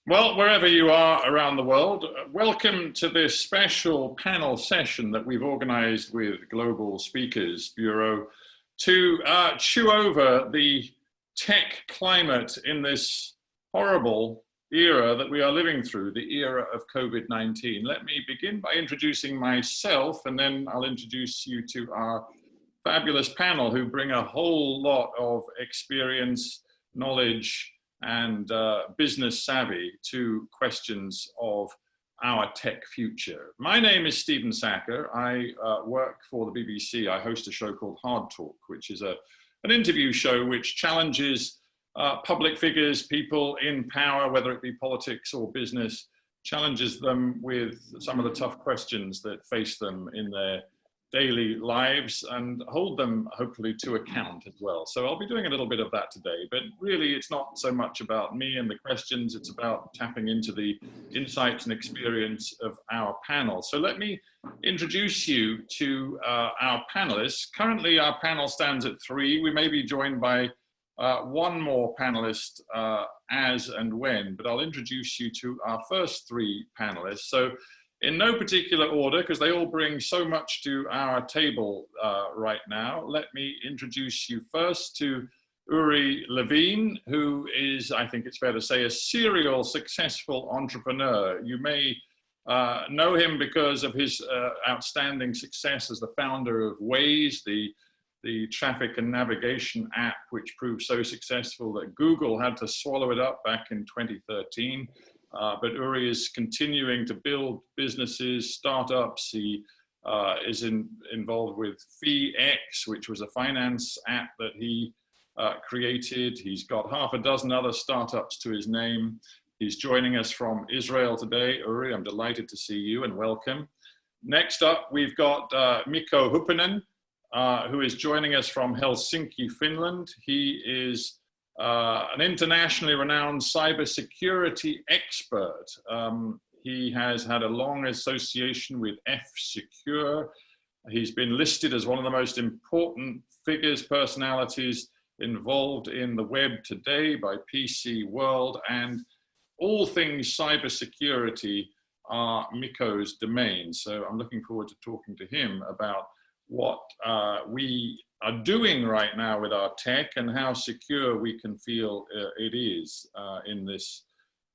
Well, wherever you are around the world, welcome to this special panel session that we've organized with Global Speakers Bureau to chew over the tech climate in this horrible era that we are living through, the era of COVID-19. Let me begin by introducing myself, and then I'll introduce you to our fabulous panel who bring a whole lot of experience, knowledge, and business savvy to questions of our tech future. My name is Stephen Sackur. I work for the BBC. I host a show called Hard Talk, which is an interview show which challenges public figures, people in power, whether it be politics or business, challenges them with some of the tough questions that face them in their daily lives and hold them hopefully to account as well. So I'll be doing a little bit of that today, but really it's not so much about me and the questions, it's about tapping into the insights and experience of our panel. So let me introduce you to our panelists. Currently our panel stands at 3. We may be joined by one more panelist as and when, but I'll introduce you to our first 3 panelists. So in no particular order, because they all bring so much to our table right now, let me introduce you first to Uri Levine, who is, I think it's fair to say, a serial successful entrepreneur. You may know him because of his outstanding success as the founder of Waze, the traffic and navigation app, which proved so successful that Google had to swallow it up back in 2013. But Uri is continuing to build businesses, startups. He is involved with FeeX, which was a finance app that he created. He's got half a dozen other startups to his name. He's joining us from Israel today. Uri, I'm delighted to see you and welcome. Next up, we've got Mikko Hypponen, who is joining us from Helsinki, Finland. He is an internationally renowned cybersecurity expert. He has had a long association with F-Secure. He's been listed as one of the most important figures, personalities involved in the web today by PC World, and all things cybersecurity are Mikko's domain. So I'm looking forward to talking to him about what we are doing right now with our tech and how secure we can feel it is in this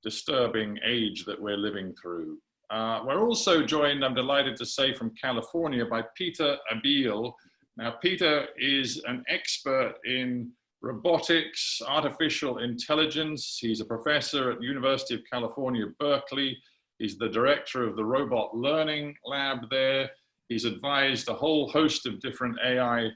disturbing age that we're living through. We're also joined, I'm delighted to say, from California by Pieter Abbeel. Now, Pieter is an expert in robotics, artificial intelligence. He's a professor at University of California, Berkeley. He's the director of the Robot Learning Lab there. He's advised a whole host of different AI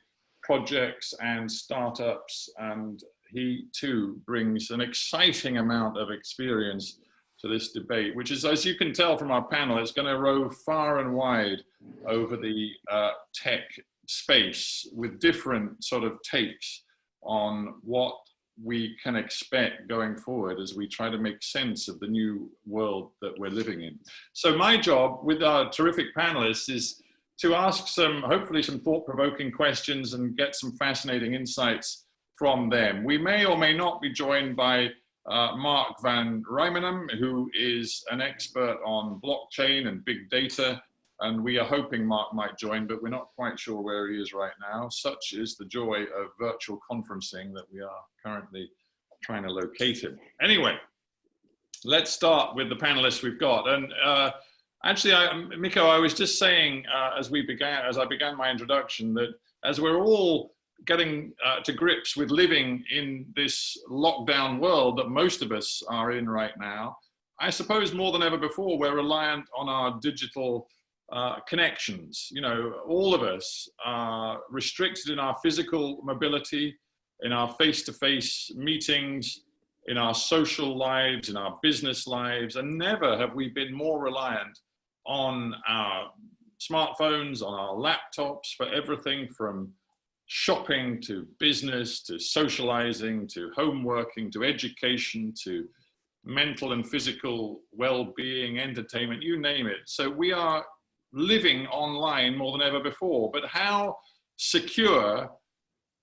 projects and startups, and he too brings an exciting amount of experience to this debate, which is, as you can tell from our panel, it's going to rove far and wide over the tech space with different sort of takes on what we can expect going forward as we try to make sense of the new world that we're living in. So my job with our terrific panelists is to ask hopefully some thought-provoking questions and get some fascinating insights from them. We may or may not be joined by Mark van Rijmenam, who is an expert on blockchain and big data, and we are hoping Mark might join, but we're not quite sure where he is right now. Such is the joy of virtual conferencing that we are currently trying to locate him. Anyway, let's start with the panelists we've got. And actually, Mikko, I was just saying as I began my introduction, that as we're all getting to grips with living in this lockdown world that most of us are in right now, I suppose more than ever before, we're reliant on our digital connections. You know, all of us are restricted in our physical mobility, in our face-to-face meetings, in our social lives, in our business lives, and never have we been more reliant on our smartphones, on our laptops for everything from shopping to business to socializing to home working to education to mental and physical well-being, entertainment, you name it. So we are living online more than ever before, but how secure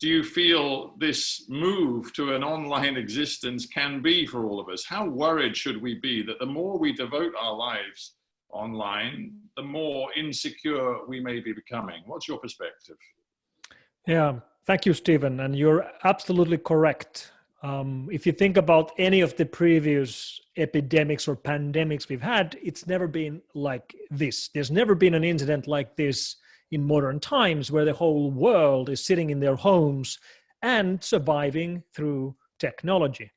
do you feel this move to an online existence can be for all of us? How worried should we be that the more we devote our lives online, the more insecure we may be becoming? What's your perspective? Yeah, thank you, Stephen. And you're absolutely correct. If you think about any of the previous epidemics or pandemics we've had, it's never been like this. There's never been an incident like this in modern times where the whole world is sitting in their homes and surviving through technology.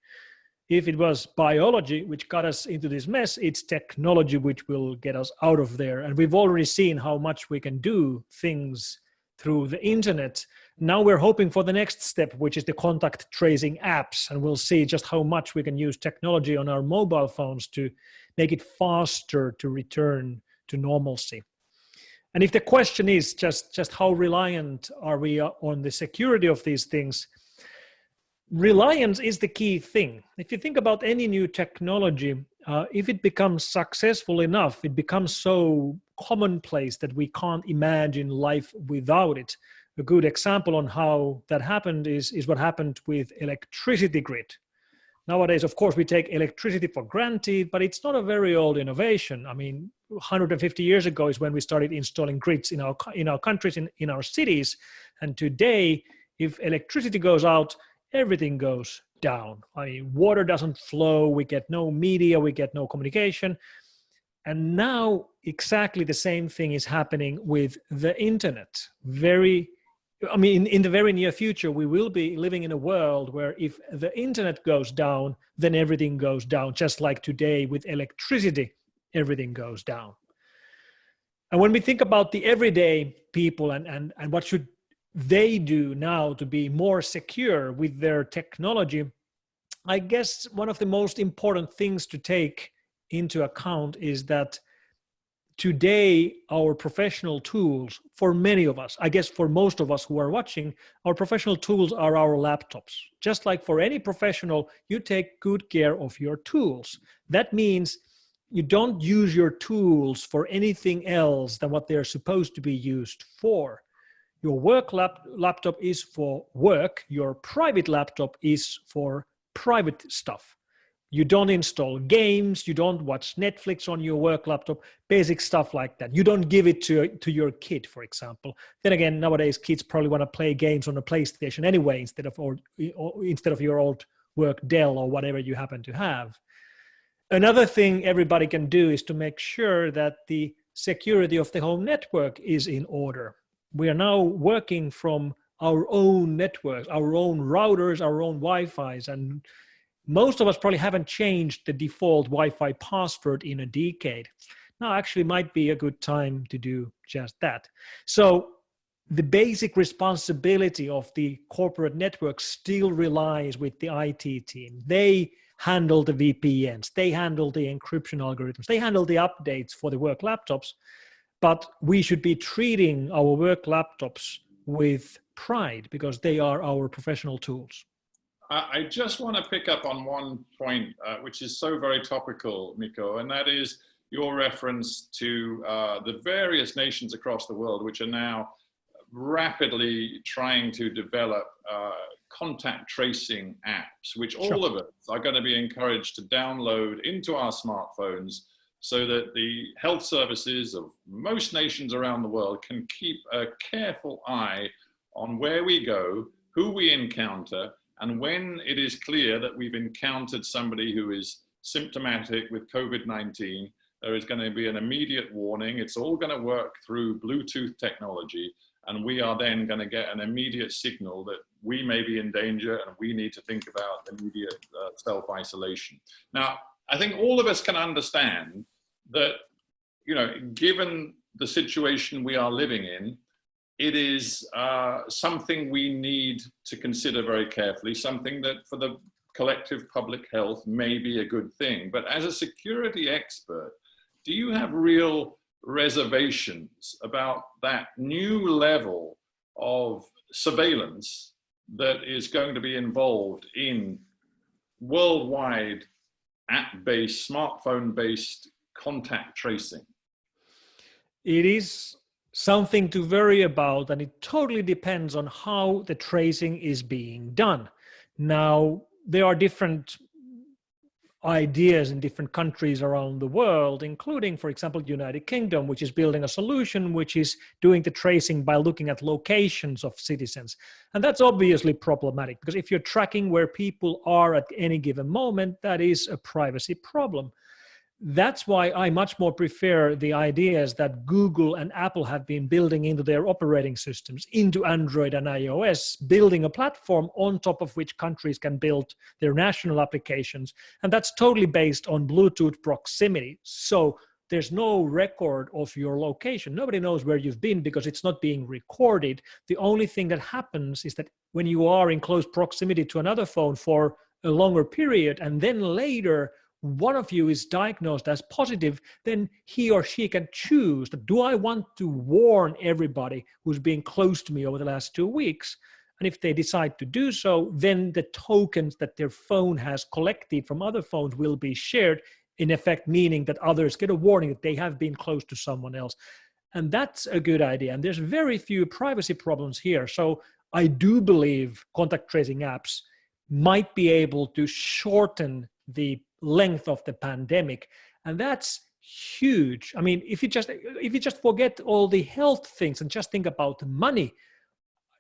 If it was biology which got us into this mess, it's technology which will get us out of there. And we've already seen how much we can do things through the internet. Now we're hoping for the next step, which is the contact tracing apps. And we'll see just how much we can use technology on our mobile phones to make it faster to return to normalcy. And if the question is just how reliant are we on the security of these things, reliance is the key thing. If you think about any new technology, if it becomes successful enough, it becomes so commonplace that we can't imagine life without it. A good example on how that happened is what happened with electricity grid. Nowadays, of course, we take electricity for granted, but it's not a very old innovation. I mean, 150 years ago is when we started installing grids in our countries, in our cities. And today, if electricity goes out, everything goes down. I mean, water doesn't flow, we get no media, we get no communication. And now exactly the same thing is happening with the internet. In the very near future, we will be living in a world where if the internet goes down, then everything goes down. Just like today with electricity, everything goes down. And when we think about the everyday people and what should they do now to be more secure with their technology, I guess one of the most important things to take into account is that today our professional tools, for many of us, I guess for most of us who are watching, our professional tools are our laptops. Just like for any professional, you take good care of your tools. That means you don't use your tools for anything else than what they're supposed to be used for. Your work laptop is for work. Your private laptop is for private stuff. You don't install games. You don't watch Netflix on your work laptop, basic stuff like that. You don't give it to your kid, for example. Then again, nowadays, kids probably want to play games on a PlayStation anyway, instead of your old work Dell or whatever you happen to have. Another thing everybody can do is to make sure that the security of the home network is in order. We are now working from our own networks, our own routers, our own Wi-Fis, and most of us probably haven't changed the default Wi-Fi password in a decade. Now actually might be a good time to do just that. So the basic responsibility of the corporate network still relies with the IT team. They handle the VPNs, they handle the encryption algorithms, they handle the updates for the work laptops, but we should be treating our work laptops with pride because they are our professional tools. I just want to pick up on one point, which is so very topical, Mikko, and that is your reference to the various nations across the world, which are now rapidly trying to develop contact tracing apps, which all of us are going to be encouraged to download into our smartphones so that the health services of most nations around the world can keep a careful eye on where we go, who we encounter, and when it is clear that we've encountered somebody who is symptomatic with COVID-19, there is going to be an immediate warning. It's all going to work through Bluetooth technology, and we are then going to get an immediate signal that we may be in danger and we need to think about immediate self-isolation. Now, I think all of us can understand that, given the situation we are living in, it is something we need to consider very carefully, something that for the collective public health may be a good thing. But as a security expert, do you have real reservations about that new level of surveillance that is going to be involved in worldwide app-based, smartphone-based contact tracing? It is something to worry about, and it totally depends on how the tracing is being done. Now, there are different ideas in different countries around the world, including, for example, United Kingdom, which is building a solution which is doing the tracing by looking at locations of citizens. And that's obviously problematic, because if you're tracking where people are at any given moment, that is a privacy problem. That's why I much more prefer the ideas that Google and Apple have been building into their operating systems, into Android and iOS, building a platform on top of which countries can build their national applications. And that's totally based on Bluetooth proximity. So there's no record of your location. Nobody knows where you've been because it's not being recorded. The only thing that happens is that when you are in close proximity to another phone for a longer period, and then later one of you is diagnosed as positive, then he or she can choose that, do I want to warn everybody who's been close to me over the last 2 weeks? And if they decide to do so, then the tokens that their phone has collected from other phones will be shared, in effect meaning that others get a warning that they have been close to someone else. And that's a good idea. And there's very few privacy problems here. So I do believe contact tracing apps might be able to shorten the length of the pandemic, and that's huge. I mean, if you just forget all the health things and just think about the money,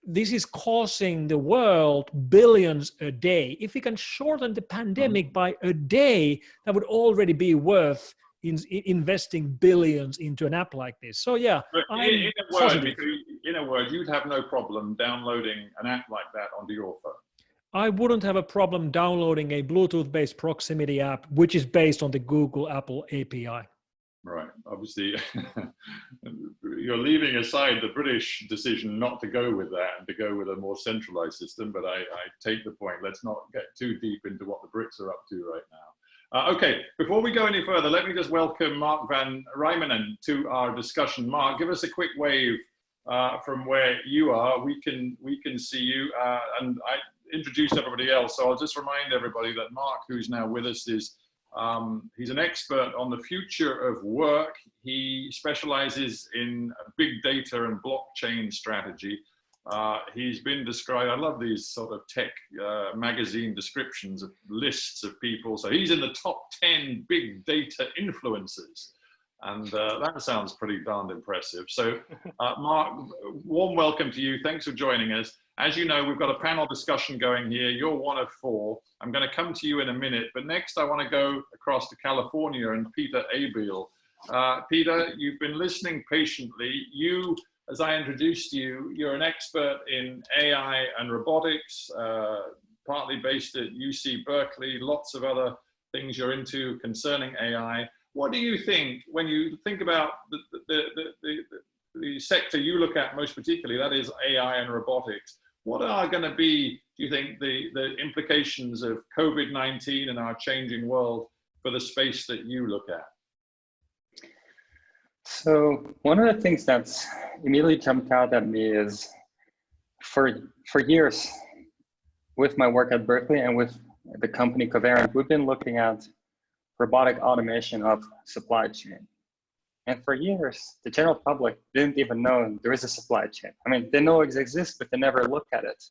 this is costing the world billions a day. If we can shorten the pandemic by a day, that would already be worth investing billions into an app like this. So yeah, in a word, you'd have no problem downloading an app like that onto your phone. I wouldn't have a problem downloading a Bluetooth-based proximity app, which is based on the Google Apple API. Right. Obviously, you're leaving aside the British decision not to go with that and to go with a more centralized system, but I take the point. Let's not get too deep into what the Brits are up to right now. Okay, before we go any further, let me just welcome Mark van Rijmenam to our discussion. Mark, give us a quick wave from where you are. We can see you, and I introduced everybody else, so I'll just remind everybody that Mark, who's now with us, is he's an expert on the future of work. He specializes in big data and blockchain strategy. He's been described, I love these sort of tech magazine descriptions of lists of people. So he's in the top 10 big data influencers. And that sounds pretty darned impressive. So Mark, warm welcome to you. Thanks for joining us. As you know, we've got a panel discussion going here. You're one of 4. I'm going to come to you in a minute, but next I want to go across to California and Pieter Abbeel. Pieter, you've been listening patiently. You, as I introduced you, you're an expert in AI and robotics, partly based at UC Berkeley, lots of other things you're into concerning AI. What do you think when you think about the sector you look at most particularly, that is AI and robotics? What are going to be, do you think, the implications of COVID-19 and our changing world for the space that you look at? So one of the things that's immediately jumped out at me is for years with my work at Berkeley and with the company Covariant, we've been looking at robotic automation of supply chain. And for years, the general public didn't even know there is a supply chain. I mean, they know it exists, but they never look at it.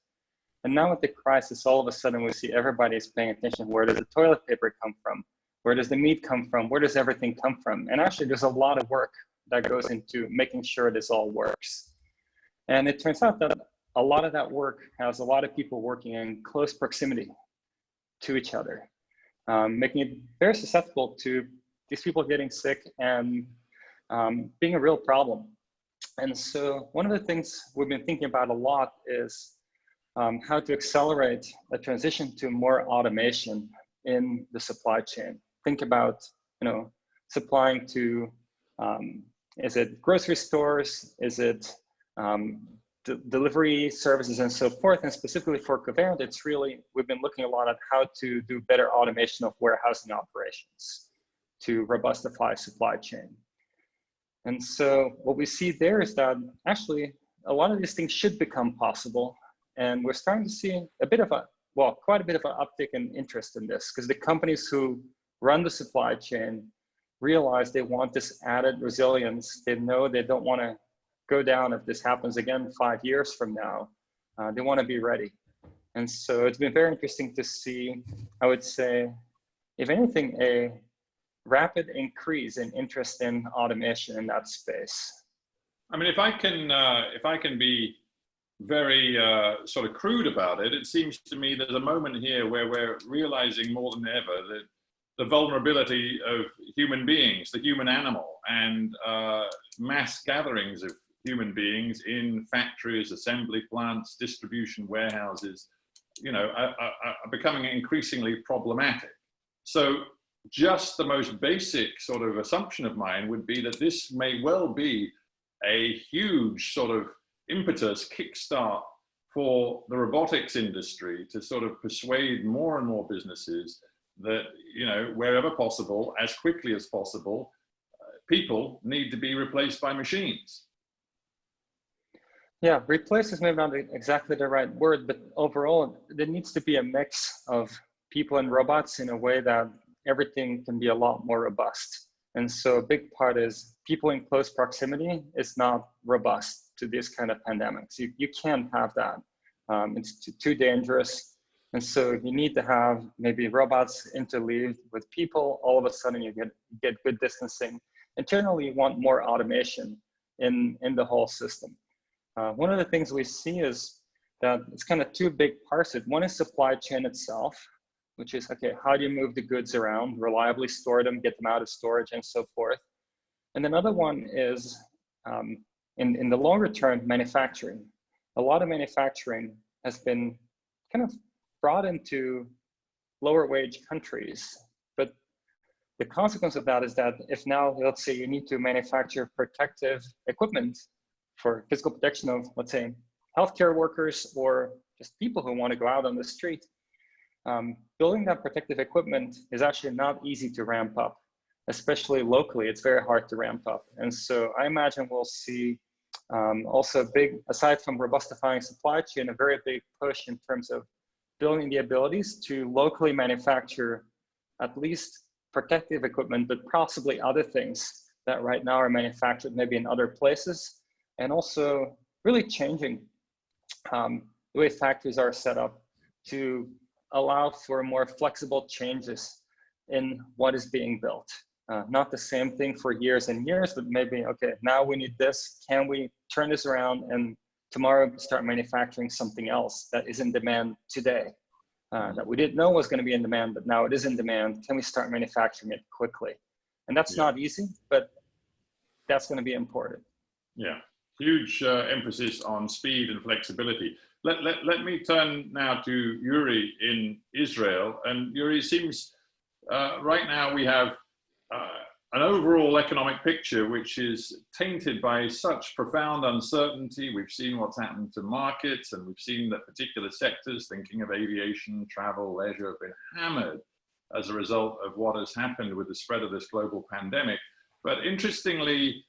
And now with the crisis, all of a sudden we see everybody's paying attention. Where does the toilet paper come from? Where does the meat come from? Where does everything come from? And actually, there's a lot of work that goes into making sure this all works. And it turns out that a lot of that work has a lot of people working in close proximity to each other, making it very susceptible to these people getting sick and being a real problem. And so one of the things we've been thinking about a lot is how to accelerate a transition to more automation in the supply chain. Think about, supplying to, is it grocery stores? Is it delivery services and so forth? And specifically for Covariant, it's really, we've been looking a lot at how to do better automation of warehousing operations to robustify supply chain. And so what we see there is that actually a lot of these things should become possible. And we're starting to see a bit of quite a bit of an uptick in interest in this, because the companies who run the supply chain realize they want this added resilience. They know they don't want to go down if this happens again 5 years from now. They want to be ready. And so it's been very interesting to see, I would say, if anything, a rapid increase in interest in automation in that space. I mean, if I can be very sort of crude about it, it seems to me there's a moment here where we're realizing more than ever that the vulnerability of human beings, the human animal, and mass gatherings of human beings in factories, assembly plants, distribution warehouses, are becoming increasingly problematic. So just the most basic sort of assumption of mine would be that this may well be a huge sort of impetus kickstart for the robotics industry to sort of persuade more and more businesses that, wherever possible, as quickly as possible, people need to be replaced by machines. Yeah, replace is maybe not exactly the right word, but overall, there needs to be a mix of people and robots in a way that everything can be a lot more robust. And so a big part is people in close proximity is not robust to this kind of pandemics. You can't have that. It's too dangerous. And so you need to have maybe robots interleaved with people. All of a sudden you get good distancing. Internally, you want more automation in the whole system. One of the things we see is that it's kind of two big parts. One is supply chain itself, which is, okay, how do you move the goods around, reliably store them, get them out of storage, and so forth. And another one is, in the longer term, manufacturing. A lot of manufacturing has been kind of brought into lower wage countries. But the consequence of that is that if now, let's say you need to manufacture protective equipment for physical protection of, let's say, healthcare workers or just people who want to go out on the street, building that protective equipment is actually not easy to ramp up, especially locally. It's very hard to ramp up. And so I imagine we'll see also a big, aside from robustifying supply chain, a very big push in terms of building the abilities to locally manufacture at least protective equipment, but possibly other things that right now are manufactured maybe in other places, and also really changing the way factories are set up to allow for more flexible changes in what is being built. Not the same thing for years and years, but maybe, okay, now we need this. Can we turn this around and tomorrow start manufacturing something else that is in demand today, that we didn't know was going to be in demand, but now it is in demand? Can we start manufacturing it quickly? And that's not easy, but that's going to be important. Yeah, huge emphasis on speed and flexibility. Let me turn now to Uri in Israel. And Uri, it seems right now we have an overall economic picture which is tainted by such profound uncertainty. We've seen what's happened to markets, and we've seen that particular sectors, thinking of aviation, travel, leisure, have been hammered as a result of what has happened with the spread of this global pandemic. But interestingly,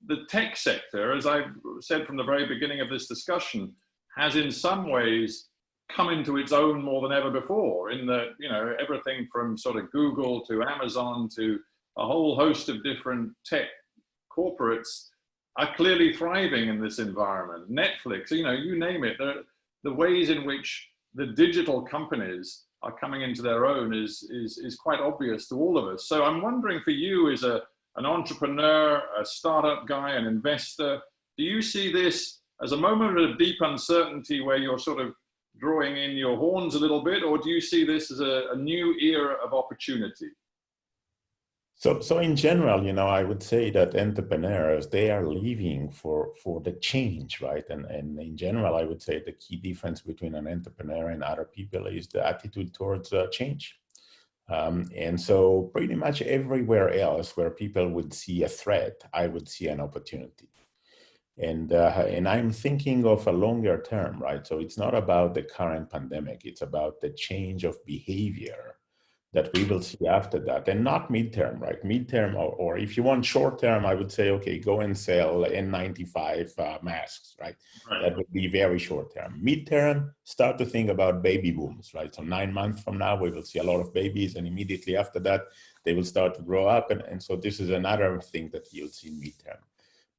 the tech sector, as I've said from the very beginning of this discussion, has in some ways come into its own more than ever before, in that, everything from sort of Google to Amazon to a whole host of different tech corporates are clearly thriving in this environment. Netflix, you name it. The ways in which the digital companies are coming into their own is quite obvious to all of us. So I'm wondering, for you as an entrepreneur, a startup guy, an investor, do you see this as a moment of deep uncertainty where you're sort of drawing in your horns a little bit, or do you see this as a new era of opportunity? So in general, I would say that entrepreneurs, they are living for the change, right? And in general, I would say the key difference between an entrepreneur and other people is the attitude towards change. And so pretty much everywhere else where people would see a threat, I would see an opportunity. And I'm thinking of a longer term, right? So it's not about the current pandemic, it's about the change of behavior that we will see after that, and not midterm, right? Midterm, or if you want short term, I would say, okay, go and sell N95 masks, right? That would be very short term. Midterm, start to think about baby booms, right? So 9 months from now, we will see a lot of babies, and immediately after that, they will start to grow up. And so this is another thing that you'll see midterm.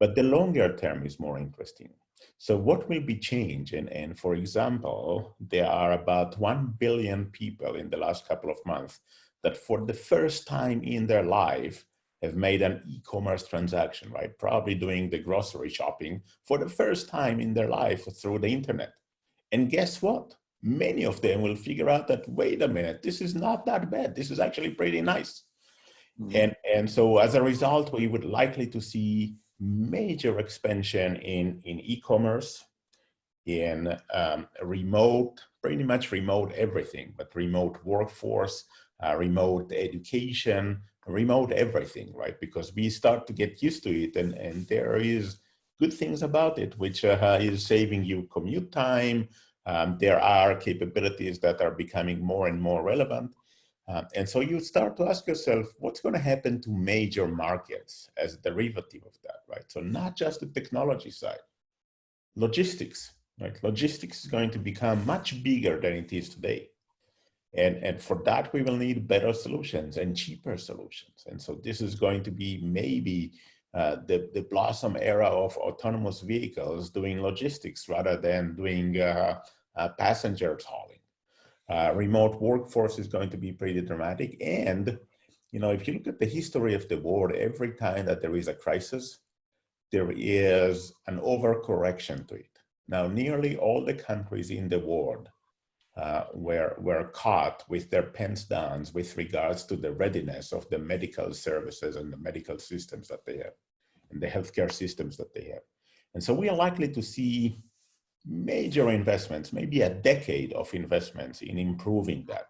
But the longer term is more interesting. So what will be changed? And for example, there are about 1 billion people in the last couple of months that for the first time in their life have made an e-commerce transaction, right? Probably doing the grocery shopping for the first time in their life through the internet. And guess what? Many of them will figure out that, wait a minute, this is not that bad. This is actually pretty nice. And so as a result, we would likely to see major expansion in e-commerce, in remote, pretty much remote everything, but remote workforce, remote education, remote everything, right? Because we start to get used to it, and there is good things about it, which is saving you commute time. There are capabilities that are becoming more and more relevant. And so you start to ask yourself, what's going to happen to major markets as a derivative of that, right? So not just the technology side, logistics, right? Logistics is going to become much bigger than it is today. And for that, we will need better solutions and cheaper solutions. And so this is going to be maybe the blossom era of autonomous vehicles doing logistics rather than doing passengers hauling. Remote workforce is going to be pretty dramatic. And, you know, if you look at the history of the world, every time that there is a crisis, there is an overcorrection to it. Now, nearly all the countries in the world were caught with their pants down with regards to the readiness of the medical services and the medical systems that they have, and the healthcare systems that they have. And so we are likely to see major investments, maybe a decade of investments in improving that.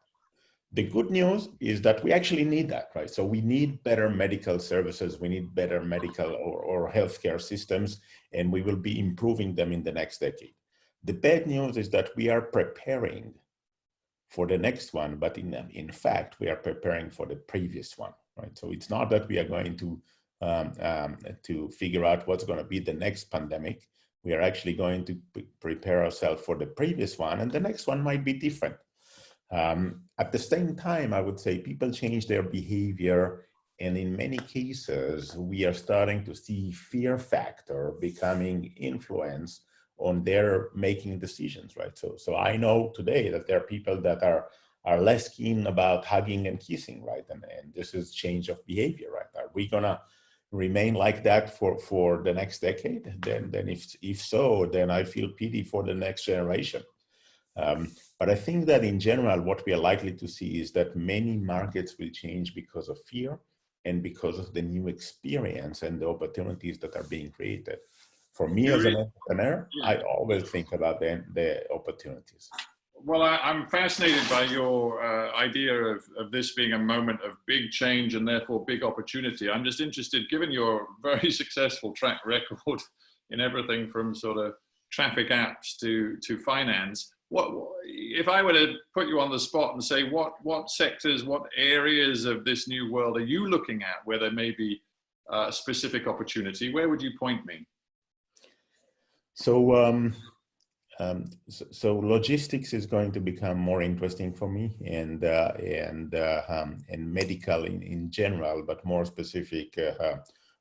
The good news is that we actually need that, right? So we need better medical services, we need better medical or healthcare systems, and we will be improving them in the next decade. The bad news is that we are preparing for the next one, but in fact, we are preparing for the previous one, right? So it's not that we are going to figure out what's going to be the next pandemic. We are actually going to prepare ourselves for the previous one, and the next one might be different. At the same time, I would say people change their behavior, and in many cases, we are starting to see fear factor becoming influence on their making decisions, right? So I know today that there are people that are less keen about hugging and kissing, right? And this is change of behavior, right? Are we gonna remain like that for the next decade? Then if so, then I feel pity for the next generation. But I think that in general, what we are likely to see is that many markets will change because of fear and because of the new experience and the opportunities that are being created. For me as an entrepreneur, I always think about the opportunities. Well, I'm fascinated by your idea of this being a moment of big change and therefore big opportunity. I'm just interested, given your very successful track record in everything from sort of traffic apps to finance, what if I were to put you on the spot and say, what sectors, what areas of this new world are you looking at where there may be a specific opportunity? Where would you point me? So logistics is going to become more interesting for me, and medical in general, but more specific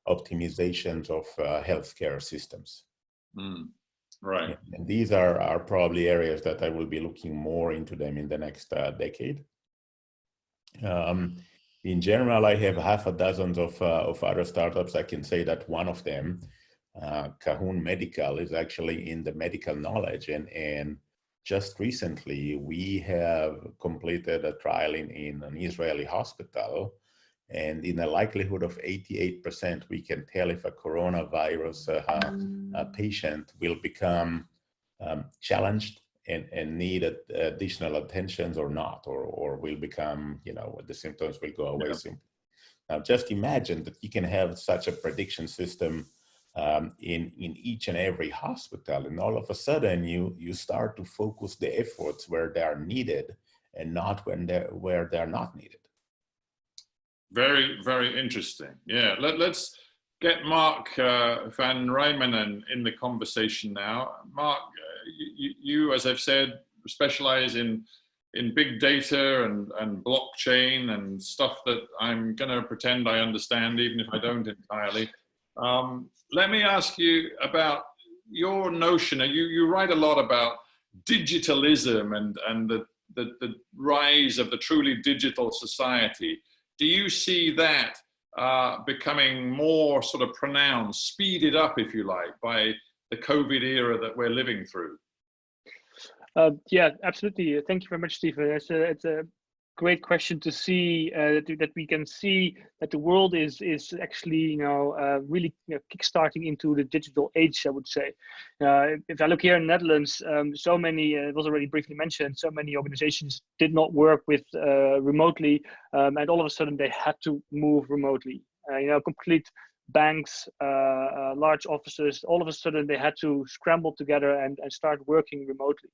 optimizations of healthcare systems. Right. And these are probably areas that I will be looking more into them in the next decade. In general, I have half a dozen of other startups. I can say that one of them, Cahoon Medical, is actually in the medical knowledge, and just recently we have completed a trial in an Israeli hospital, and in a likelihood of 88%, we can tell if a coronavirus patient will become challenged and need additional attentions or not, or will become, the symptoms will go away simply. Now, just imagine that you can have such a prediction system in each and every hospital, and all of a sudden you start to focus the efforts where they are needed and not where they're not needed. Very, very interesting. Yeah, let's get Mark van Rijmenam in the conversation now. Mark, you, as I've said, specialize in big data and blockchain and stuff that I'm going to pretend I understand, even if I don't entirely. Let me ask you about your notion. You write a lot about digitalism and the rise of the truly digital society. Do you see that becoming more sort of pronounced, speeded up, if you like, by the COVID era that we're living through? Yeah, absolutely. Thank you very much, Stephen. It's a great question to see that we can see that the world is actually really kickstarting into the digital age, I would say. If I look here in the Netherlands, so many, it was already briefly mentioned, so many organizations did not work with remotely, and all of a sudden they had to move remotely. Complete banks, large offices, all of a sudden they had to scramble together and start working remotely.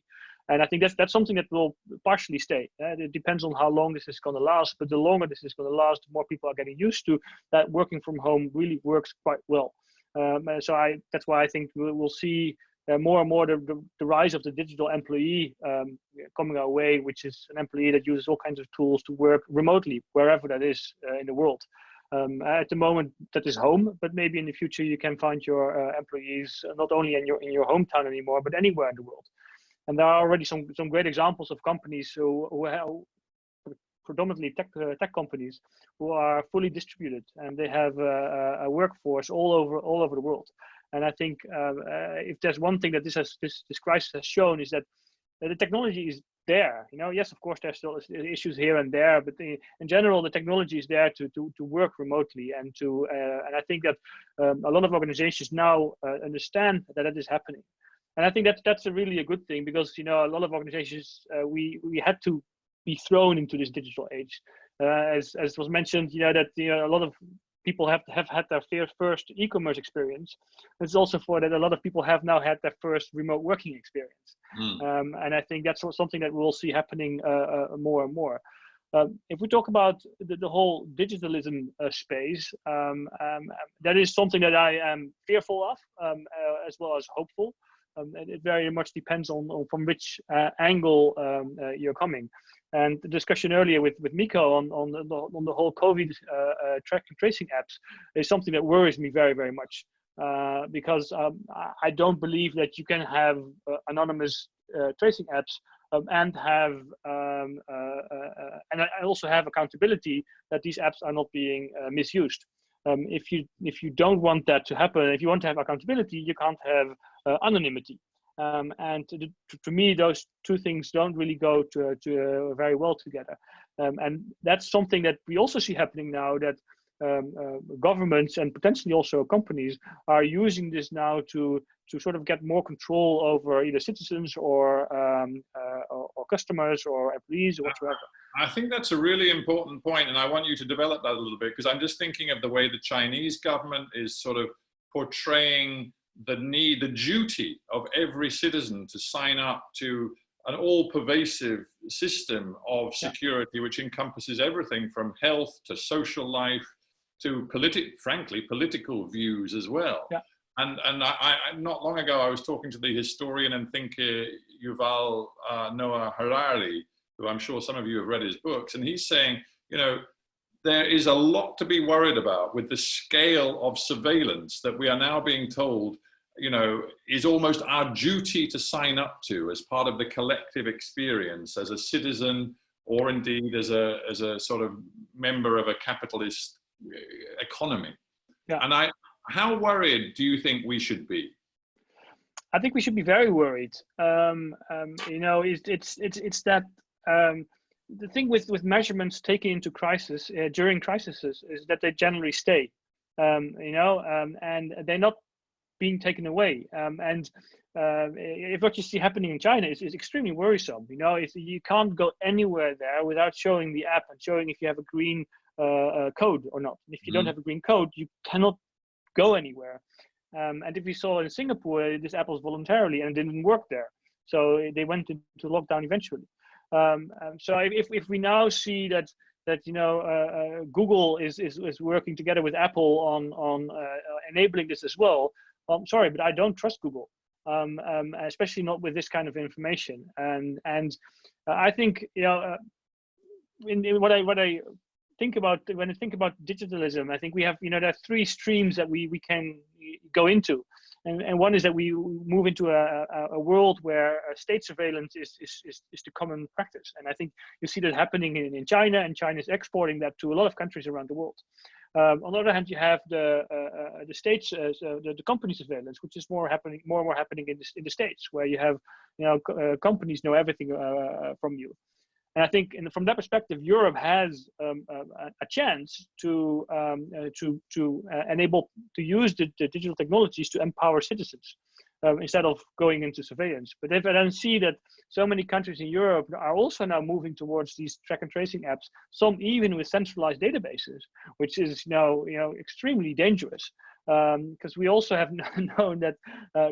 And I think that's something that will partially stay. It depends on how long this is going to last, but the longer this is going to last, the more people are getting used to that working from home really works quite well. So that's why I think we'll see more and more the rise of the digital employee coming our way, which is an employee that uses all kinds of tools to work remotely, wherever that is in the world. At the moment, that is home, but maybe in the future you can find your employees not only in your hometown anymore, but anywhere in the world. And there are already some great examples of companies who have predominantly tech companies who are fully distributed, and they have a workforce all over the world. And I think if there's one thing that this crisis has shown is that the technology is there. Yes, of course, there's still issues here and there, but in general, the technology is there to work remotely and and I think that a lot of organizations now understand that it is happening. And I think that's really a good thing, because a lot of organizations we had to be thrown into this digital age, as was mentioned. That a lot of people have had their first e-commerce experience. It's also for that a lot of people have now had their first remote working experience, and I think that's something that we'll see happening more and more. If we talk about the whole digitalism space, that is something that I am fearful of, as well as hopeful. It very much depends on from which angle you're coming. And the discussion earlier with Mikko on the whole COVID track and tracing apps is something that worries me very, very much, because I don't believe that you can have anonymous tracing apps and have and I also have accountability that these apps are not being misused. If you don't want that to happen, if you want to have accountability, you can't have anonymity. And to me, those two things don't really go to very well together. And that's something that we also see happening now, that governments and potentially also companies are using this now to sort of get more control over either citizens or customers or employees or whatsoever. I think that's a really important point, and I want you to develop that a little bit, because I'm just thinking of the way the Chinese government is sort of portraying the duty of every citizen to sign up to an all-pervasive system of security, which encompasses everything from health to social life to frankly political views as well. Yeah. And I not long ago I was talking to the historian and thinker Yuval Noah Harari, who I'm sure some of you have read his books, and he's saying, there is a lot to be worried about with the scale of surveillance that we are now being told, is almost our duty to sign up to as part of the collective experience as a citizen, or indeed as a sort of member of a capitalist economy. Yeah. And how worried do you think we should be? I think we should be very worried. It's that the thing with measurements taken into crisis during crises is that they generally stay, and they're not being taken away. If what you see happening in China is extremely worrisome. You can't go anywhere there without showing the app and showing if you have a green code or not. And if you don't have a green code, you cannot go anywhere. And if we saw in Singapore, this app was voluntarily and it didn't work there, so they went into lockdown eventually. So if we now see that Google is working together with Apple on enabling this as well, I'm sorry, but I don't trust Google, especially not with this kind of information. And I think what I think about digitalism, I think we have, there are three streams that we can go into. And one is that we move into a world where state surveillance is the common practice. And I think you see that happening in China, and China is exporting that to a lot of countries around the world. On the other hand, you have the states, the company surveillance, which is more and more happening in the States, where you have, companies know everything from you. And I think, from that perspective, Europe has a chance to enable to use the digital technologies to empower citizens instead of going into surveillance. But if I then see that so many countries in Europe are also now moving towards these track and tracing apps, some even with centralized databases, which is now extremely dangerous. Because we also have known that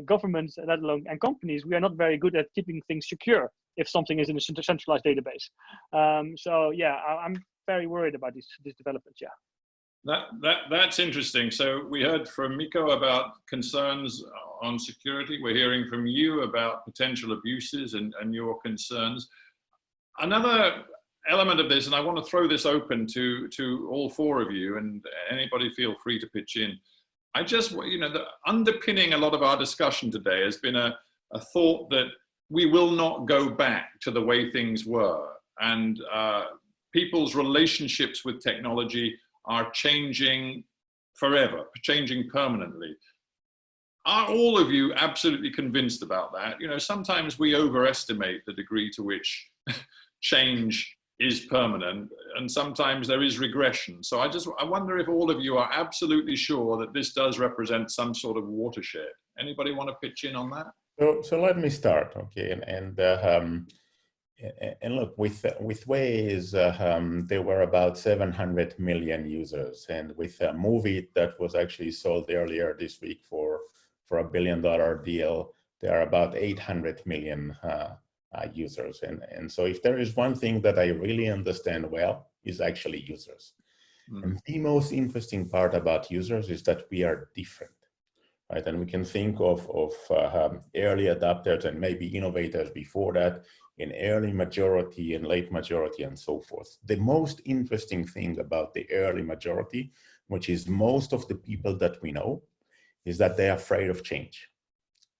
governments, let alone and companies, we are not very good at keeping things secure if something is in a centralized database. So yeah, I'm very worried about these developments. Yeah. That's interesting. So we heard from Mikko about concerns on security. We're hearing from you about potential abuses and your concerns. Another element of this, and I want to throw this open to all four of you, and anybody feel free to pitch in. I just, the underpinning a lot of our discussion today has been a thought that we will not go back to the way things were, and people's relationships with technology are changing forever, changing permanently. Are all of you absolutely convinced about that? Sometimes we overestimate the degree to which change is permanent, and sometimes there is regression. So I wonder if all of you are absolutely sure that this does represent some sort of watershed. Anybody want to pitch in on that? So let me start, okay? And look, with Waze, there were about 700 million users, and with a movie that was actually sold earlier this week for a $1 billion deal, there are about 800 million users. And so if there is one thing that I really understand well, is actually users. And the most interesting part about users is that we are different, right? And we can think of early adopters and maybe innovators before that, in early majority and late majority and so forth. The most interesting thing about the early majority, which is most of the people that we know, is that they're afraid of change.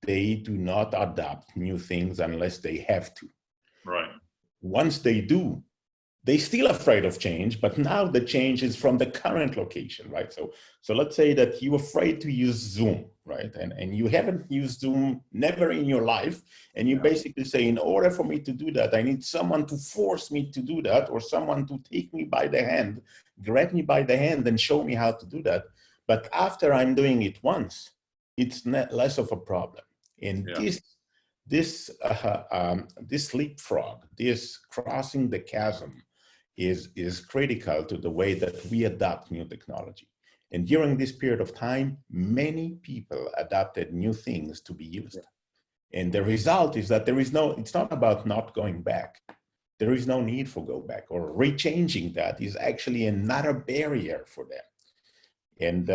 They do not adopt new things unless they have to. Right. Once they do, they're still afraid of change, but now the change is from the current location, right? So let's say that you're afraid to use Zoom, right? And you haven't used Zoom never in your life. And you basically say, in order for me to do that, I need someone to force me to do that, or someone to take me by the hand, grab me by the hand and show me how to do that. But after I'm doing it once, it's less of a problem. And this leapfrog, this crossing the chasm, is critical to the way that we adopt new technology. And during this period of time, many people adopted new things to be used. And the result is that it's not about not going back. There is no need for go back, or rechanging that is actually another barrier for them. And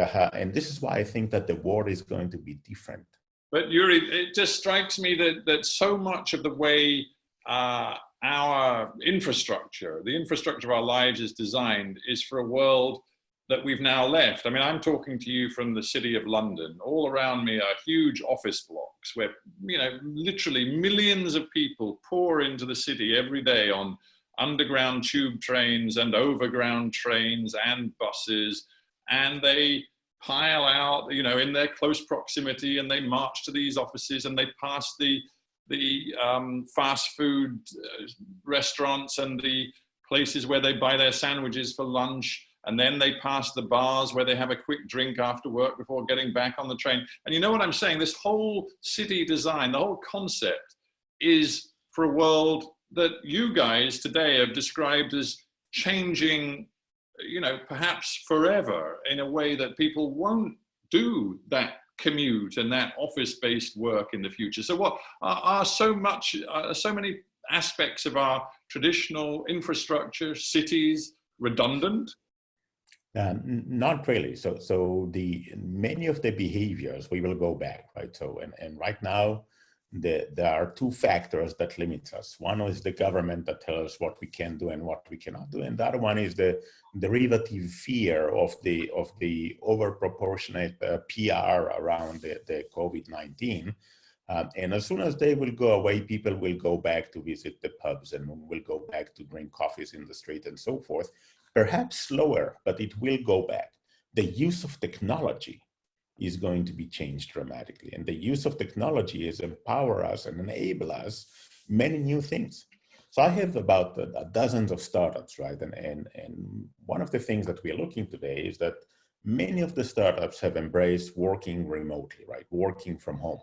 this is why I think that the world is going to be different. But Uri, it just strikes me that so much of the way our infrastructure, the infrastructure of our lives is designed, is for a world that we've now left. I mean, I'm talking to you from the city of London. All around me are huge office blocks where, literally millions of people pour into the city every day on underground tube trains and overground trains and buses, and they pile out, in their close proximity, and they march to these offices, and they pass the fast food restaurants and the places where they buy their sandwiches for lunch, and then they pass the bars where they have a quick drink after work before getting back on the train. And you know what I'm saying? This whole city design, the whole concept, is for a world that you guys today have described as changing, perhaps forever, in a way that people won't do that commute and that office-based work in the future. So what are so many aspects of our traditional infrastructure, cities, redundant? Not really. So many of the behaviors, we will go back, right? So, and right now, there are two factors that limit us. One is the government that tells us what we can do and what we cannot do, and the other one is the derivative fear of the overproportionate PR around the COVID-19. And as soon as they will go away, people will go back to visit the pubs and will go back to drink coffees in the street and so forth. Perhaps slower, but it will go back. The use of technology is going to be changed dramatically. And the use of technology is empower us and enable us many new things. So I have about dozens of startups, right? And one of the things that we are looking today is that many of the startups have embraced working remotely, right? Working from home.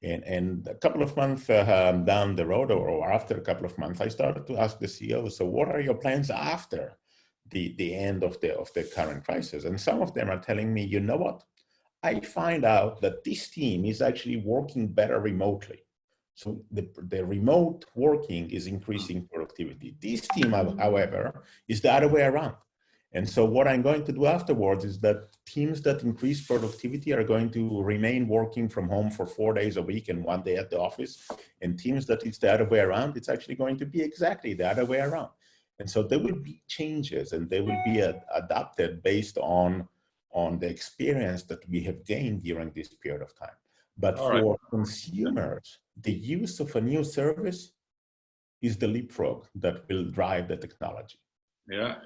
And a couple of months down the road, or after a couple of months, I started to ask the CEO, so what are your plans after the end of the current crisis? And some of them are telling me, you know what? I find out that this team is actually working better remotely. So the remote working is increasing productivity. This team, however, is the other way around. And so what I'm going to do afterwards is that teams that increase productivity are going to remain working from home for 4 days a week and 1 day at the office. And teams that it's the other way around, it's actually going to be exactly the other way around. And so there will be changes, and they will be adapted based on the experience that we have gained during this period of time. But for consumers, the use of a new service is the leapfrog that will drive the technology. Yeah,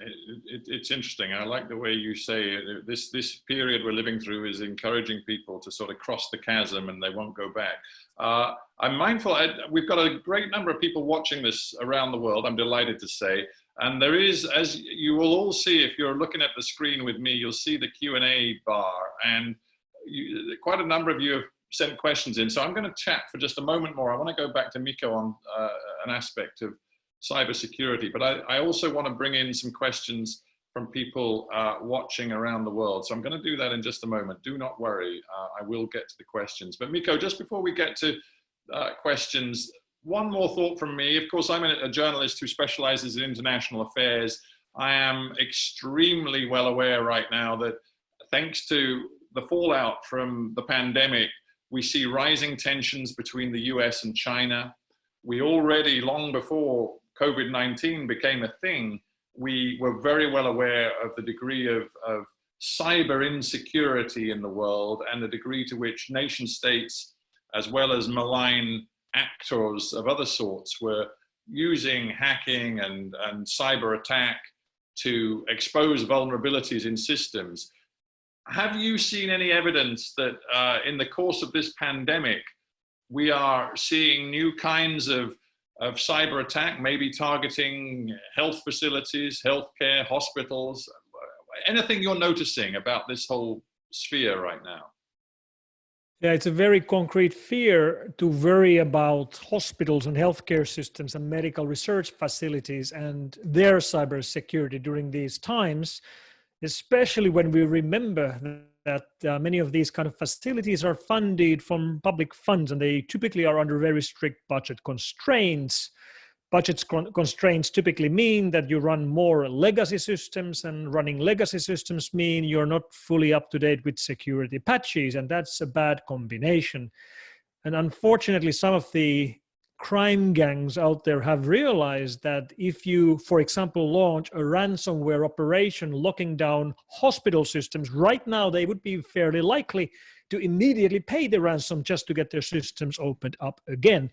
it's interesting. I like the way you say this period we're living through is encouraging people to sort of cross the chasm and they won't go back. I'm mindful, we've got a great number of people watching this around the world, I'm delighted to say. And there is, as you will all see, if you're looking at the screen with me, you'll see the Q&A bar. And quite a number of you have sent questions in. So I'm going to chat for just a moment more. I want to go back to Mikko on an aspect of cybersecurity, but I also want to bring in some questions from people watching around the world. So I'm going to do that in just a moment. Do not worry, I will get to the questions. But Mikko, just before we get to questions, one more thought from me. Of course, I'm a journalist who specializes in international affairs. I am extremely well aware right now that thanks to the fallout from the pandemic, we see rising tensions between the US and China. We already, long before COVID-19 became a thing, we were very well aware of the degree of cyber insecurity in the world and the degree to which nation states, as well as malign actors of other sorts, were using hacking and cyber attack to expose vulnerabilities in systems. Have you seen any evidence that in the course of this pandemic, we are seeing new kinds of cyber attack, maybe targeting health facilities, healthcare, hospitals? Anything you're noticing about this whole sphere right now? Yeah, it's a very concrete fear to worry about hospitals and healthcare systems and medical research facilities and their cybersecurity during these times, especially when we remember that many of these kind of facilities are funded from public funds, and they typically are under very strict budget constraints. Budget constraints typically mean that you run more legacy systems, and running legacy systems mean you're not fully up to date with security patches, and that's a bad combination. And unfortunately, some of the crime gangs out there have realized that if you, for example, launch a ransomware operation locking down hospital systems, right now they would be fairly likely to immediately pay the ransom just to get their systems opened up again.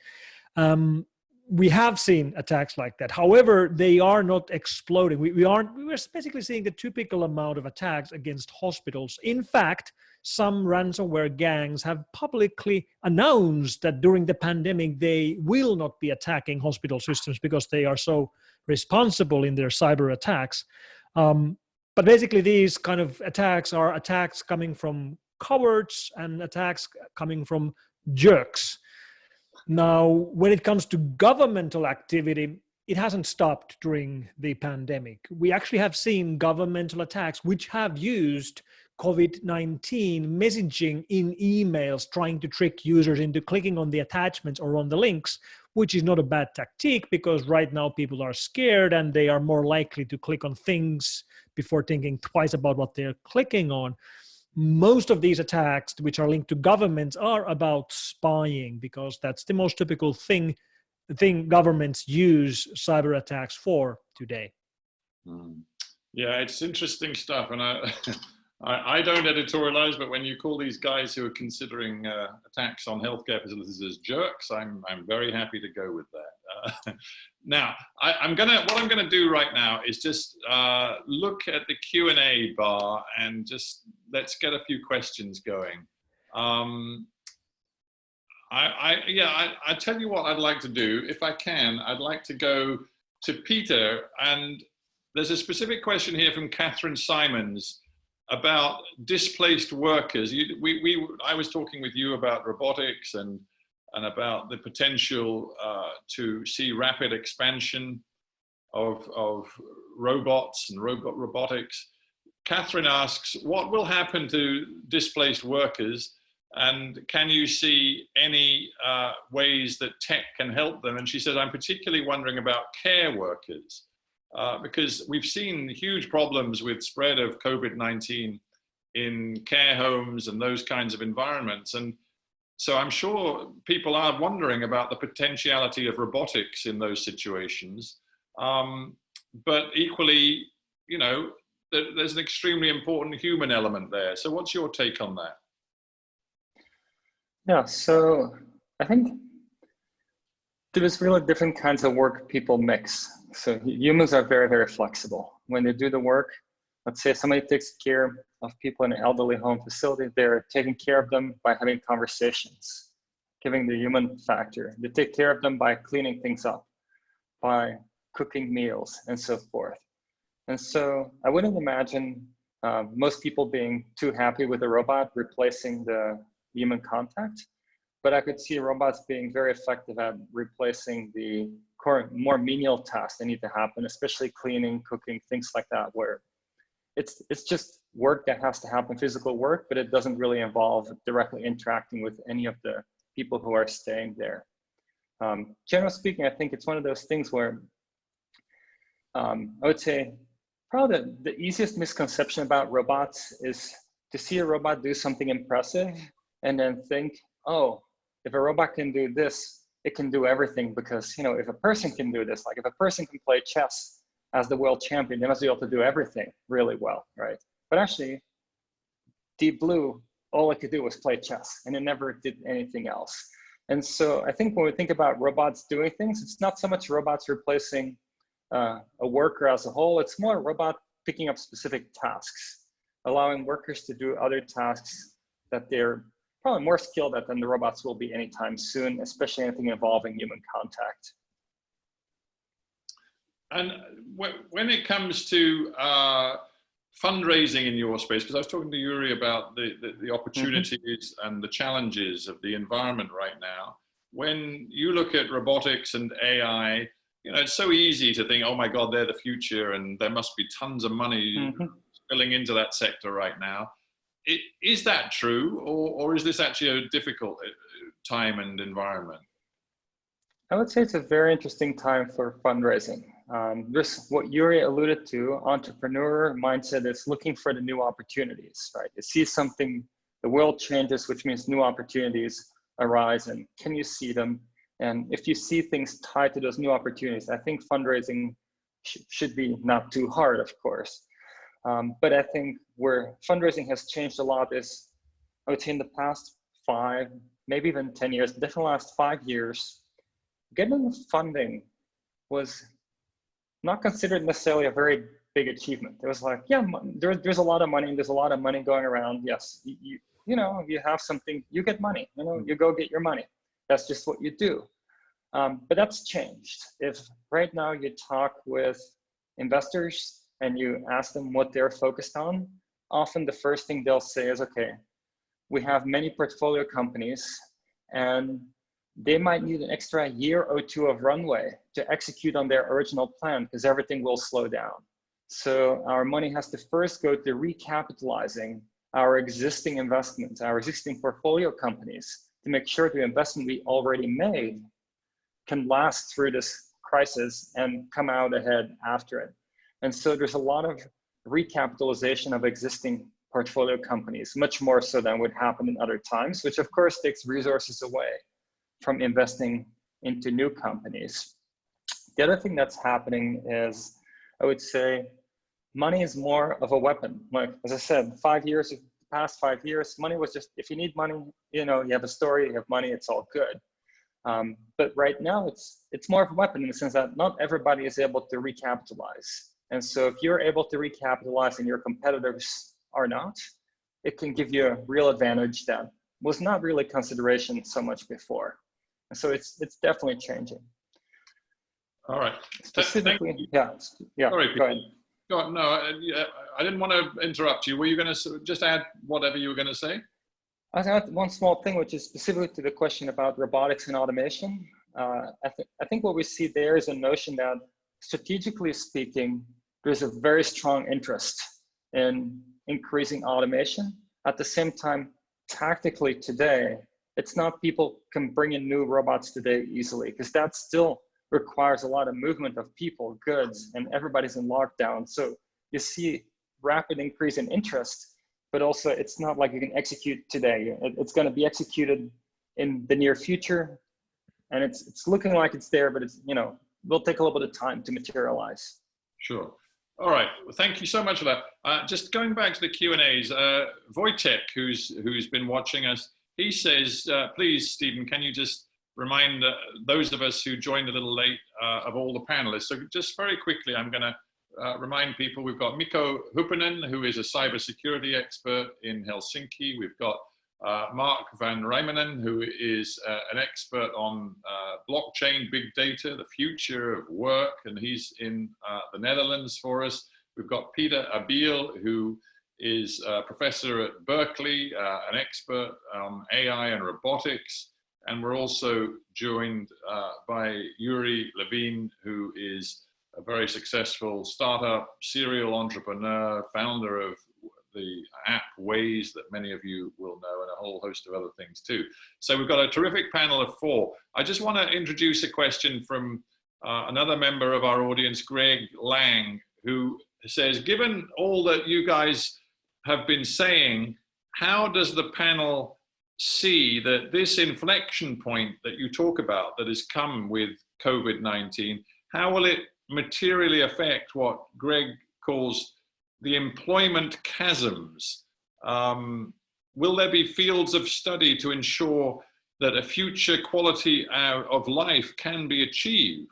We have seen attacks like that. However, they are not exploding. We're basically seeing the typical amount of attacks against hospitals. In fact, some ransomware gangs have publicly announced that during the pandemic, they will not be attacking hospital systems because they are so responsible in their cyber attacks. But basically, these kind of attacks are attacks coming from cowards and attacks coming from jerks. Now, when it comes to governmental activity, it hasn't stopped during the pandemic. We actually have seen governmental attacks which have used COVID-19 messaging in emails, trying to trick users into clicking on the attachments or on the links, which is not a bad tactic because right now people are scared and they are more likely to click on things before thinking twice about what they're clicking on. most of these attacks, which are linked to governments, are about spying, because that's the most typical thing governments use cyber attacks for today. Yeah, it's interesting stuff, and I don't editorialize, but when you call these guys who are considering attacks on healthcare facilities as jerks, I'm very happy to go with that. Now, what I'm gonna do right now is just look at the Q&A bar and just let's get a few questions going. I tell you what I'd like to do. If I can, I'd like to go to Pieter, and there's a specific question here from Catherine Simons about displaced workers. I was talking with you about robotics and about the potential to see rapid expansion of robots and robotics. Catherine asks, what will happen to displaced workers, and can you see any ways that tech can help them? And she says, I'm particularly wondering about care workers, because we've seen huge problems with spread of COVID-19 in care homes and those kinds of environments. And so I'm sure people are wondering about the potentiality of robotics in those situations. But equally, you know, there's an extremely important human element there. So what's your take on that? Yeah, so I think there's really different kinds of work people mix. So humans are very, very flexible. When they do the work, let's say somebody takes care of people in an elderly home facility, they're taking care of them by having conversations, giving the human factor. They take care of them by cleaning things up, by cooking meals, and so forth. And so I wouldn't imagine most people being too happy with a robot replacing the human contact, but I could see robots being very effective at replacing the more menial tasks that need to happen, especially cleaning, cooking, things like that, where it's just work that has to happen, physical work, but it doesn't really involve directly interacting with any of the people who are staying there. Generally speaking, I think it's one of those things where I would say probably the easiest misconception about robots is to see a robot do something impressive and then think, oh, if a robot can do this, it can do everything, because, you know, if a person can do this, like if a person can play chess as the world champion, they must be able to do everything really well, right? But actually, Deep Blue, all it could do was play chess, and it never did anything else. And so I think when we think about robots doing things, it's not so much robots replacing a worker as a whole, it's more a robot picking up specific tasks, allowing workers to do other tasks that they're probably more skilled at than the robots will be anytime soon, especially anything involving human contact. And when it comes to fundraising in your space, because I was talking to Uri about the opportunities and the challenges of the environment right now, when you look at robotics and AI, you know, it's so easy to think, oh my God, they're the future and there must be tons of money spilling into that sector right now. Is that true, or is this actually a difficult time and environment? I would say it's a very interesting time for fundraising. Just what Uri alluded to, entrepreneur mindset is looking for the new opportunities, right? You see something, the world changes, which means new opportunities arise, and can you see them? And if you see things tied to those new opportunities, I think fundraising should be not too hard, of course. But I think where fundraising has changed a lot is, I would say in the past 5, maybe even 10 years, definitely the last 5 years, getting funding was not considered necessarily a very big achievement. It was like, yeah, there's a lot of money, there's a lot of money going around. Yes, you know, you have something, you get money, you know, you go get your money. That's just what you do. But that's changed. If right now you talk with investors and you ask them what they're focused on, often the first thing they'll say is, okay, we have many portfolio companies and they might need an extra year or 2 of runway to execute on their original plan because everything will slow down. So our money has to first go to recapitalizing our existing investments, our existing portfolio companies, to make sure the investment we already made can last through this crisis and come out ahead after it. And so there's a lot of recapitalization of existing portfolio companies, much more so than would happen in other times, which of course takes resources away from investing into new companies. The other thing that's happening is, I would say, money is more of a weapon. Like, as I said, 5 years, the past 5 years, money was just, if you need money, you know, you have a story, you have money, it's all good. But right now, it's more of a weapon in the sense that not everybody is able to recapitalize. And so if you're able to recapitalize and your competitors are not, it can give you a real advantage that was not really consideration so much before. And so it's definitely changing. All right. Specifically, yeah. Sorry, go ahead. Go on. No, I didn't want to interrupt you. Were you going to just add whatever you were going to say? I have one small thing, which is specific to the question about robotics and automation. I think what we see there is a notion that, strategically speaking, there's a very strong interest in increasing automation. At the same time, tactically today, it's not people can bring in new robots today easily, because that still requires a lot of movement of people, goods, and everybody's in lockdown. So you see rapid increase in interest, but also it's not like you can execute today. It's going to be executed in the near future, and it's looking like it's there, but it's, you know, will take a little bit of time to materialize. Sure. All right. Well, thank you so much for that. Just going back to the Q&As, Wojtek, who's been watching us, he says, please, Stephen, can you just remind those of us who joined a little late of all the panelists? So just very quickly, I'm going to remind people, we've got Mikko Hypponen, who is a cybersecurity expert in Helsinki. We've got Mark van Rijmenam, who is an expert on blockchain, big data, the future of work, and he's in the Netherlands for us. We've got Pieter Abbeel, who is a professor at Berkeley, an expert on AI and robotics. And we're also joined by Uri Levine, who is a very successful startup, serial entrepreneur, founder of the app Waze that many of you will know, and a whole host of other things too. So we've got a terrific panel of four. I just want to introduce a question from another member of our audience, Greg Lang, who says, given all that you guys have been saying, how does the panel see that this inflection point that you talk about that has come with COVID-19, how will it materially affect what Greg calls the employment chasms? Will there be fields of study to ensure that a future quality of life can be achieved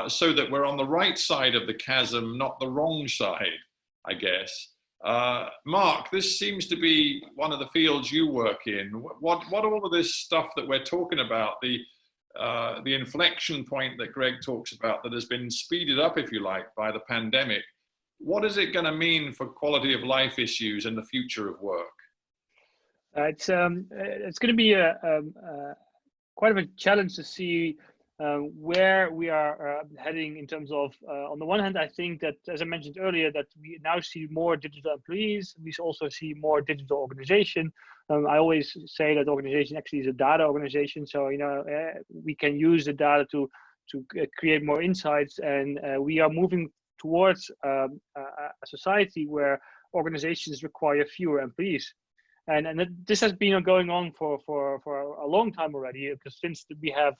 so that we're on the right side of the chasm, not the wrong side, I guess? Mark, this seems to be one of the fields you work in. What all of this stuff that we're talking about, the inflection point that Greg talks about that has been speeded up, if you like, by the pandemic, what is it going to mean for quality of life issues and the future of work? It's going to be quite of a challenge to see where we are heading in terms of, on the one hand, I think that, as I mentioned earlier, that we now see more digital employees. We also see more digital organization. I always say that organization actually is a data organization. So, you know, we can use the data to create more insights, and we are moving towards a society where organizations require fewer employees. And this has been going on for a long time already, because since we have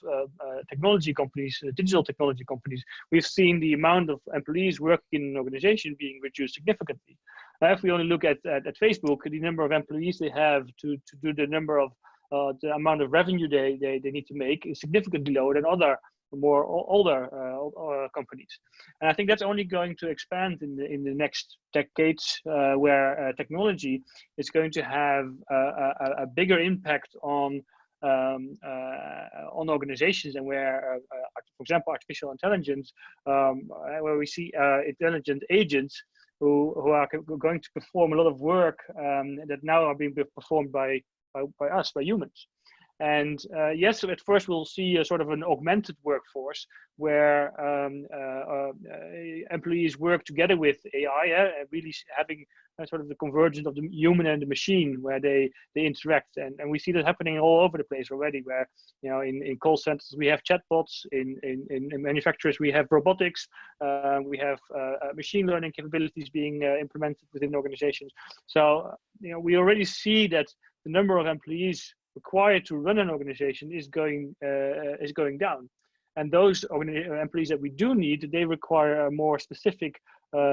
technology companies, digital technology companies, we've seen the amount of employees working in an organization being reduced significantly. If we only look at Facebook, the number of employees they have to do the number of the amount of revenue they need to make is significantly lower than other more older companies. And I think that's only going to expand in the next decades, where technology is going to have a bigger impact on organizations, and where, for example, artificial intelligence, where we see intelligent agents who are going to perform a lot of work that now are being performed by humans. And yes, so at first we'll see a sort of an augmented workforce where employees work together with AI, really having sort of the convergence of the human and the machine, where they interact, and we see that happening all over the place already. Where in call centers we have chatbots, in manufacturers we have robotics, we have machine learning capabilities being implemented within organizations. So we already see that the number of employees required to run an organization is going down, and those employees that we do need, they require a more specific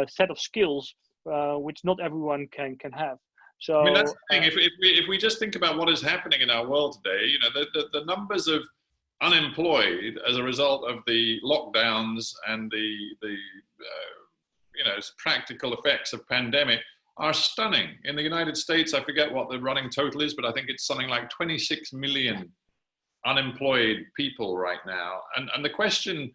set of skills which not everyone can have. So I mean, that's the thing. If we just think about what is happening in our world today, the numbers of unemployed as a result of the lockdowns and the practical effects of pandemic are stunning. In the United States, I forget what the running total is, but I think it's something like 26 million unemployed people right now. And the question,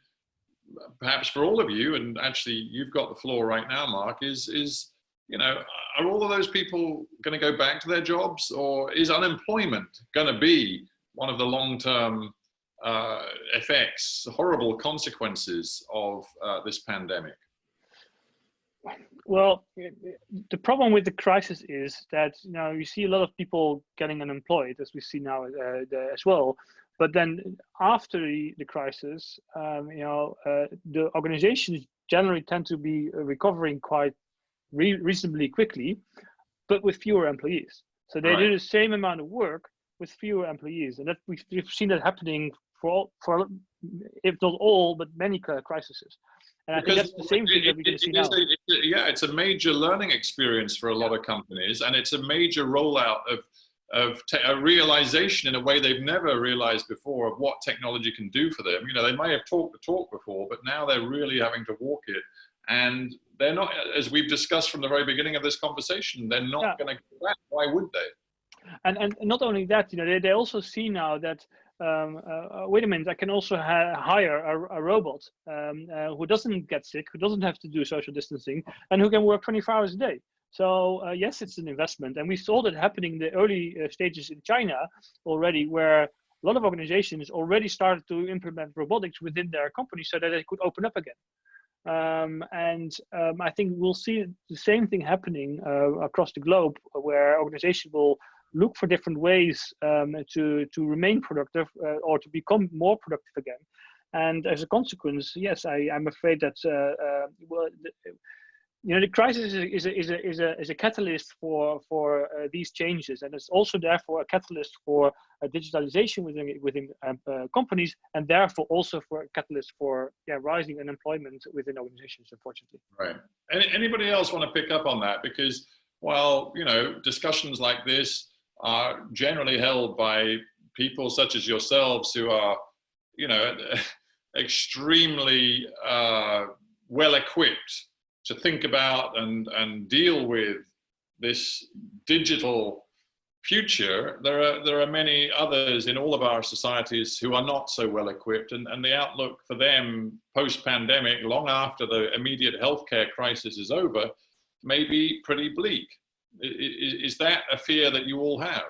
perhaps for all of you, and actually you've got the floor right now, Mark, is are all of those people going to go back to their jobs, or is unemployment going to be one of the long-term effects, horrible consequences of this pandemic? Well, the problem with the crisis is that you see a lot of people getting unemployed, as we see now as well. But then after the crisis, the organizations generally tend to be recovering quite reasonably quickly, but with fewer employees. So they do the same amount of work with fewer employees, and that we've seen that happening for if not all, but many crises. And I think that's the same thing that we're going to see now. It's a major learning experience for a lot of companies, and it's a major rollout of a realization in a way they've never realized before of what technology can do for them. They may have talked the talk before, but now they're really having to walk it. And they're not, as we've discussed from the very beginning of this conversation, they're not going to go back. Why would they? And not only that, they also see now that wait a minute, I can also hire a robot who doesn't get sick, who doesn't have to do social distancing, and who can work 24 hours a day. So yes, it's an investment, and we saw that happening in the early stages in China already, where a lot of organizations already started to implement robotics within their company so that they could open up again. I think we'll see the same thing happening across the globe, where organizations will look for different ways to remain productive or to become more productive again. And as a consequence, yes, I'm afraid that the crisis is a catalyst for these changes, and it's also therefore a catalyst for digitalization within companies, and therefore also for a catalyst for rising unemployment within organizations, unfortunately. Right. Anybody else want to pick up on that? Because while discussions like this are generally held by people such as yourselves who are extremely well equipped to think about and deal with this digital future, there are many others in all of our societies who are not so well equipped, and the outlook for them post-pandemic, long after the immediate healthcare crisis is over, may be pretty bleak. Is that a fear that you all have?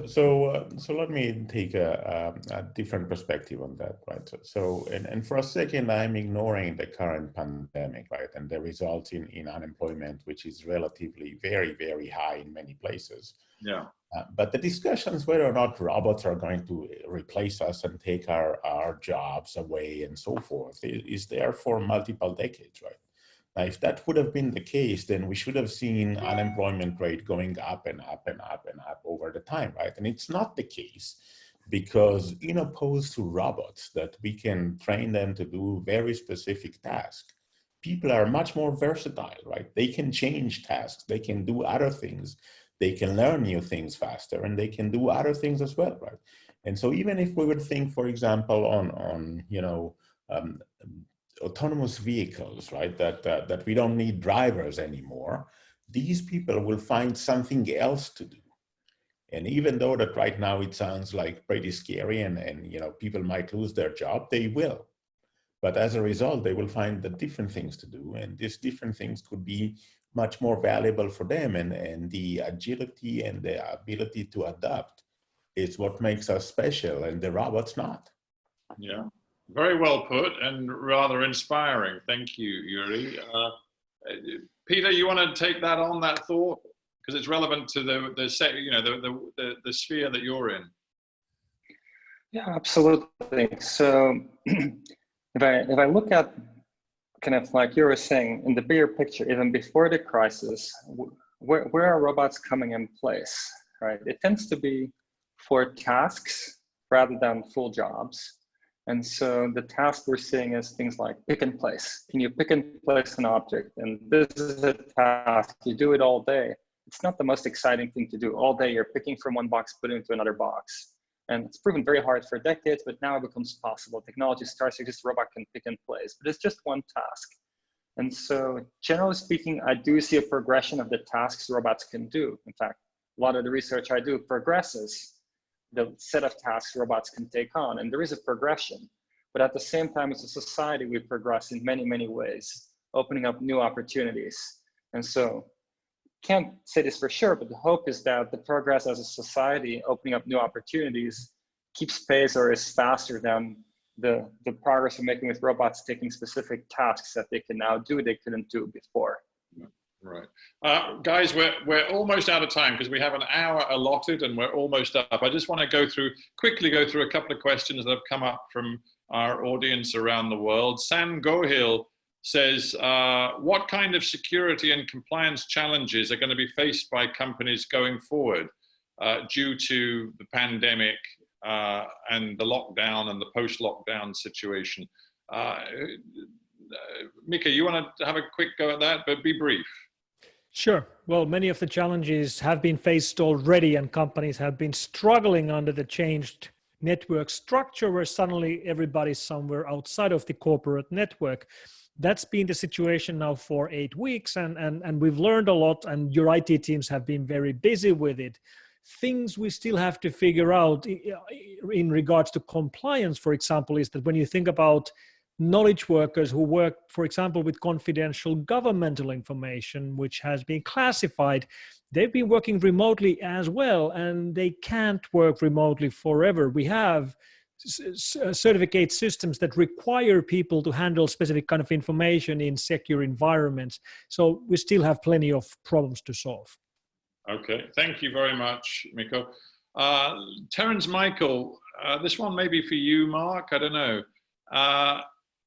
So let me take a different perspective on that, right? And for a second, I'm ignoring the current pandemic, right? And the result in unemployment, which is relatively very, very high in many places. Yeah. But the discussions whether or not robots are going to replace us and take our jobs away and so forth is there for multiple decades, right? Now, if that would have been the case, then we should have seen unemployment rate going up and up and up and up over the time, right? And it's not the case, because in opposed to robots that we can train them to do very specific tasks, people are much more versatile, right? They can change tasks, they can do other things, they can learn new things faster, and they can do other things as well, right? And so even if we would think, for example, on autonomous vehicles, right? That we don't need drivers anymore. These people will find something else to do. And even though that right now it sounds like pretty scary and people might lose their job, they will. But as a result, they will find the different things to do. And these different things could be much more valuable for them. And the agility and the ability to adapt is what makes us special, and the robots not. Yeah, very well put and rather inspiring. Thank you, Uri. Peter, you want to take that on, that thought, because it's relevant to the sphere that you're in. Yeah, absolutely. So if I look at kind of like you were saying in the bigger picture, even before the crisis, where are robots coming in place, right? It tends to be for tasks rather than full jobs. And so the task we're seeing is things like pick and place. Can you pick and place an object? And this is a task, you do it all day. It's not the most exciting thing to do. All day you're picking from one box, putting it into another box. And it's proven very hard for decades, but now it becomes possible. Technology starts, this robot can pick and place, but it's just one task. And so generally speaking, I do see a progression of the tasks robots can do. In fact, a lot of the research I do progresses the set of tasks robots can take on, and there is a progression. But at the same time, as a society, we progress in many, many ways, opening up new opportunities. And so can't say this for sure, but the hope is that the progress as a society, opening up new opportunities, keeps pace or is faster than the progress we're making with robots taking specific tasks that they can now do they couldn't do before. Right. Guys, we're almost out of time because we have an hour allotted and we're almost up. I just want to quickly go through a couple of questions that have come up from our audience around the world. Sam Gohil says, what kind of security and compliance challenges are going to be faced by companies going forward due to the pandemic and the lockdown and the post-lockdown situation? Mikko, you want to have a quick go at that, but be brief. Sure. Well, many of the challenges have been faced already, and companies have been struggling under the changed network structure where suddenly everybody's somewhere outside of the corporate network. That's been the situation now for 8 weeks, and we've learned a lot, and your IT teams have been very busy with it. Things we still have to figure out in regards to compliance, for example, is that when you think about knowledge workers who work, for example, with confidential governmental information, which has been classified, they've been working remotely as well, and they can't work remotely forever. We have certificate systems that require people to handle specific kind of information in secure environments. So we still have plenty of problems to solve. Okay, thank you very much, Mikko. Terence Michael, this one may be for you, Mark, I don't know.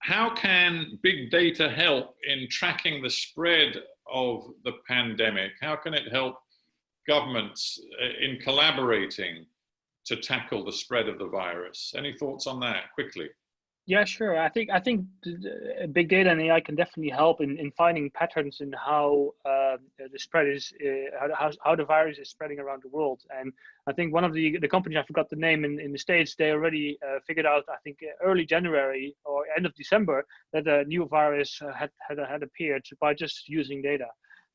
How can big data help in tracking the spread of the pandemic? How can it help governments in collaborating to tackle the spread of the virus? Any thoughts on that quickly? Yeah, sure. I think big data and AI can definitely help in finding patterns in how the spread is, how the virus is spreading around the world. And I think one of the companies, I forgot the name in the States, they already figured out, I think early January or end of December, that a new virus had appeared by just using data.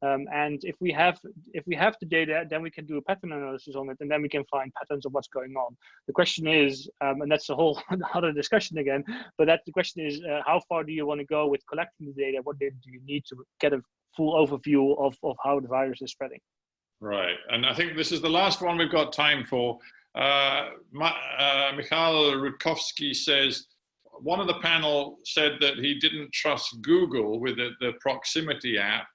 And if we have the data, then we can do a pattern analysis on it, and then we can find patterns of what's going on. The question is, and that's a whole other discussion again, but the question is, how far do you want to go with collecting the data? What data do you need to get a full overview of how the virus is spreading? Right, and I think this is the last one we've got time for. Michal Rutkowski says, one of the panel said that he didn't trust Google with the proximity app.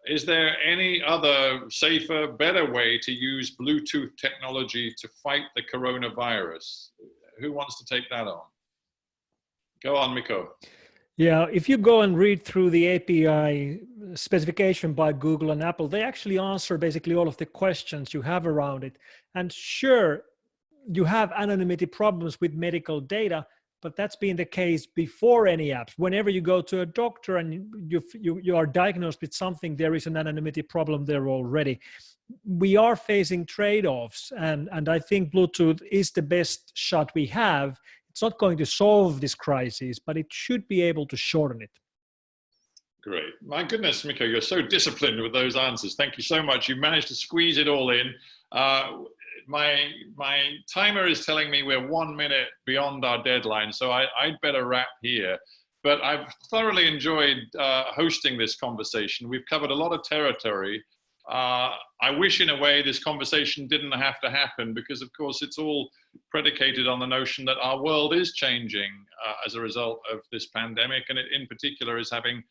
Is there any other safer, better way to use Bluetooth technology to fight the coronavirus? Who wants to take that on? Go on, Mikko. Yeah, if you go and read through the API specification by Google and Apple, they actually answer basically all of the questions you have around it. And sure, you have anonymity problems with medical data, but that's been the case before any apps. Whenever you go to a doctor and you are diagnosed with something, there is an anonymity problem there already. We are facing trade-offs, and I think Bluetooth is the best shot we have. It's not going to solve this crisis, but it should be able to shorten it. Great. My goodness, Mikko, you're so disciplined with those answers. Thank you so much. You managed to squeeze it all in. My timer is telling me we're 1 minute beyond our deadline, so I'd better wrap here. But I've thoroughly enjoyed hosting this conversation. We've covered a lot of territory. I wish in a way this conversation didn't have to happen, because of course it's all predicated on the notion that our world is changing as a result of this pandemic, and it in particular is having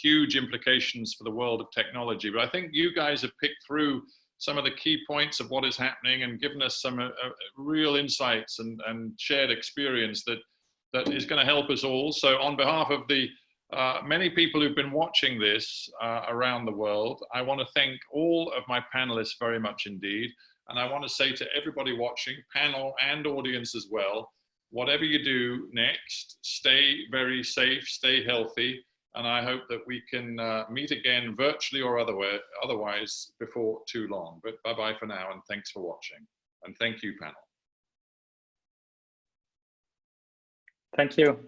huge implications for the world of technology. But I think you guys have picked through some of the key points of what is happening and given us some real insights and shared experience that is going to help us all. So on behalf of the many people who've been watching this around the world, I want to thank all of my panelists very much indeed. And I want to say to everybody watching, panel and audience as well, whatever you do next, stay very safe, stay healthy. And I hope that we can meet again virtually or otherwise before too long. But bye-bye for now, and thanks for watching. And thank you, panel. Thank you.